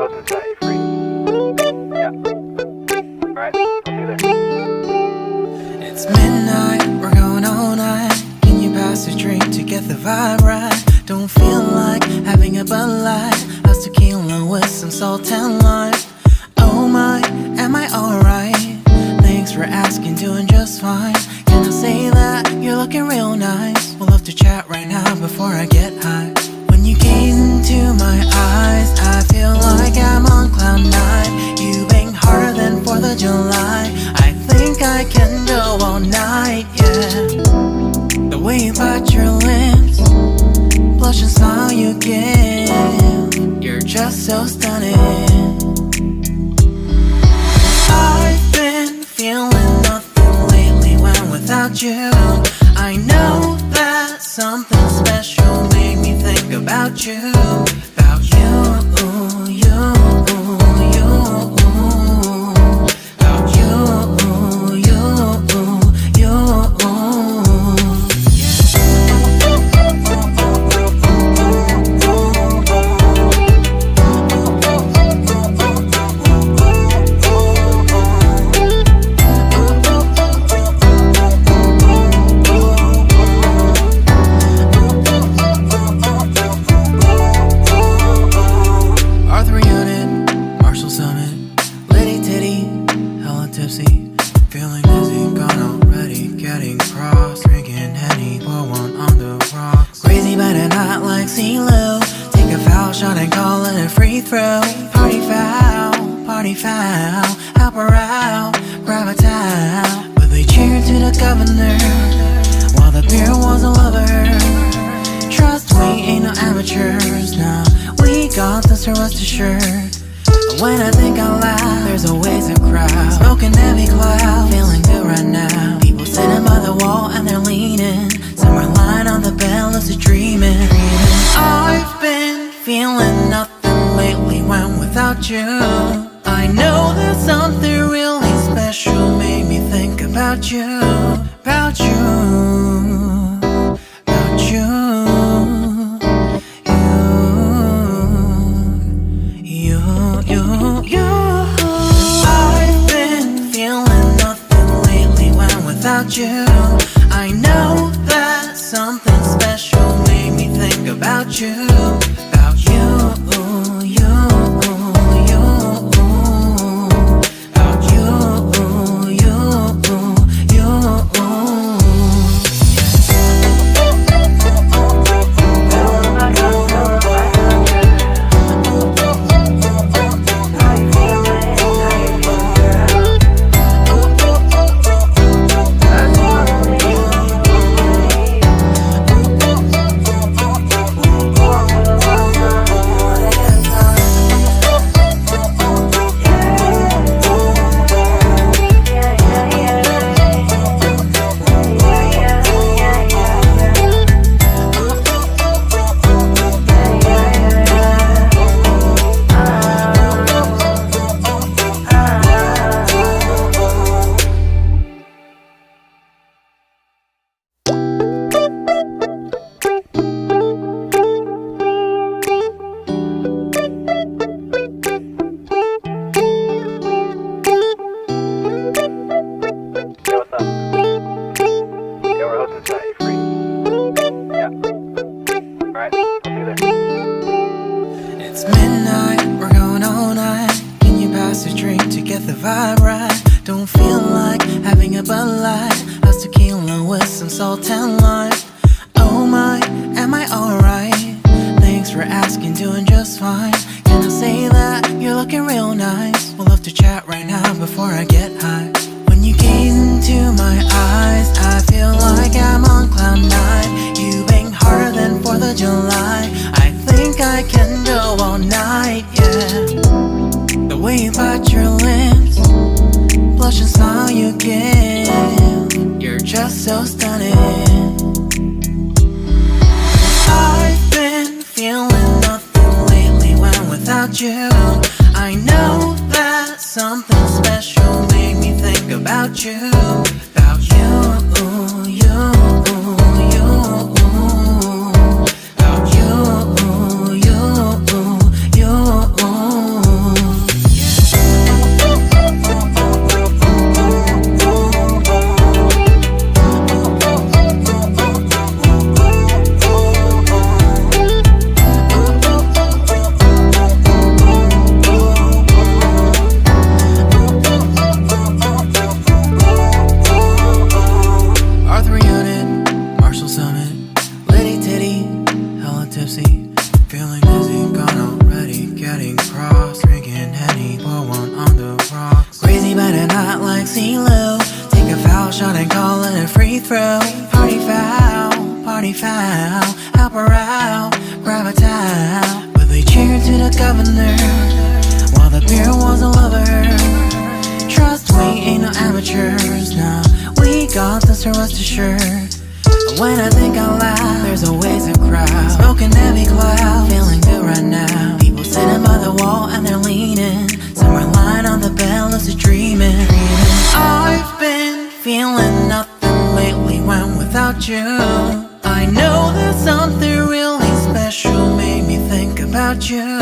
host and set you free. Yeah. Alright, I'll see you there. It's midnight, we're going all night. Can you pass a drink to get the vibe right? Don't feel like having a Bud Light. How's tequila with some salt and lime? Oh my, am I alright? Thanks for asking, doing just fine. Can I say that you're looking real nice? We'll have to chat right now before I get high. When you gaze into my eyes, I feel like I'm on cloud nine. You bang harder than 4th of July. I think I can go all night, yeah. The way you bite your lips, blush and smile you give, you're just so stunning. I've been feeling nothing lately when without you. I know that something special made me think about you. About you, you, you. About you, you, you. Feeling dizzy, gone already, getting cross. Drinking Henny, pour one on the rocks. Crazy but not like Aloo. Take a foul shot and call it a free throw. Party foul, help her out, grab a towel. But they cheered to the governor, while the beer was a lover. Trust we ain't no amateurs, nah. We got this, rest assured. When I think out loud, there's always a crowd. Smoking heavy cloud, feeling good right now. People sitting by the wall and they're leaning. Some are lying on the bed, lucid dreaming. I've been feeling nothing lately when without you. I know that something really special made me think about you. About you, about you. I've been feeling nothing lately when without you. I know that something special made me think about you. About you, you, you. About you, you, you. It's midnight, we're going all night. Can you pass a drink to get the vibe right? Don't feel like having a Bud Light. How's tequila with some salt and lime? Oh my, am I alright? Thanks for asking, doing just fine. Can I say that you're looking real nice? We'll have to chat right now before I get high. When you gaze into my eyes, I feel like I'm on cloud nine. You bang harder than 4th of July. I think I can go all night, yeah. The way you bite your lips, blush and smile you give, you're just so stunning. I've been feeling nothing lately when without you. I know that something special made me think about you. About you, you, you. About you, you, you. throw. Party foul, help her out, grab a towel. But they cheered to the governor while the beer wasn't over. Trust we ain't no amateurs, nah. We got this, so rest assured. When I think out loud, there's always a crowd. Smoking heavy cloud, feeling good right now. People sitting by the wall and they're leaning. Some are lying on the bed, lucid dreaming. I've been feeling nothing lately when without you. I know that something really special made me think about you.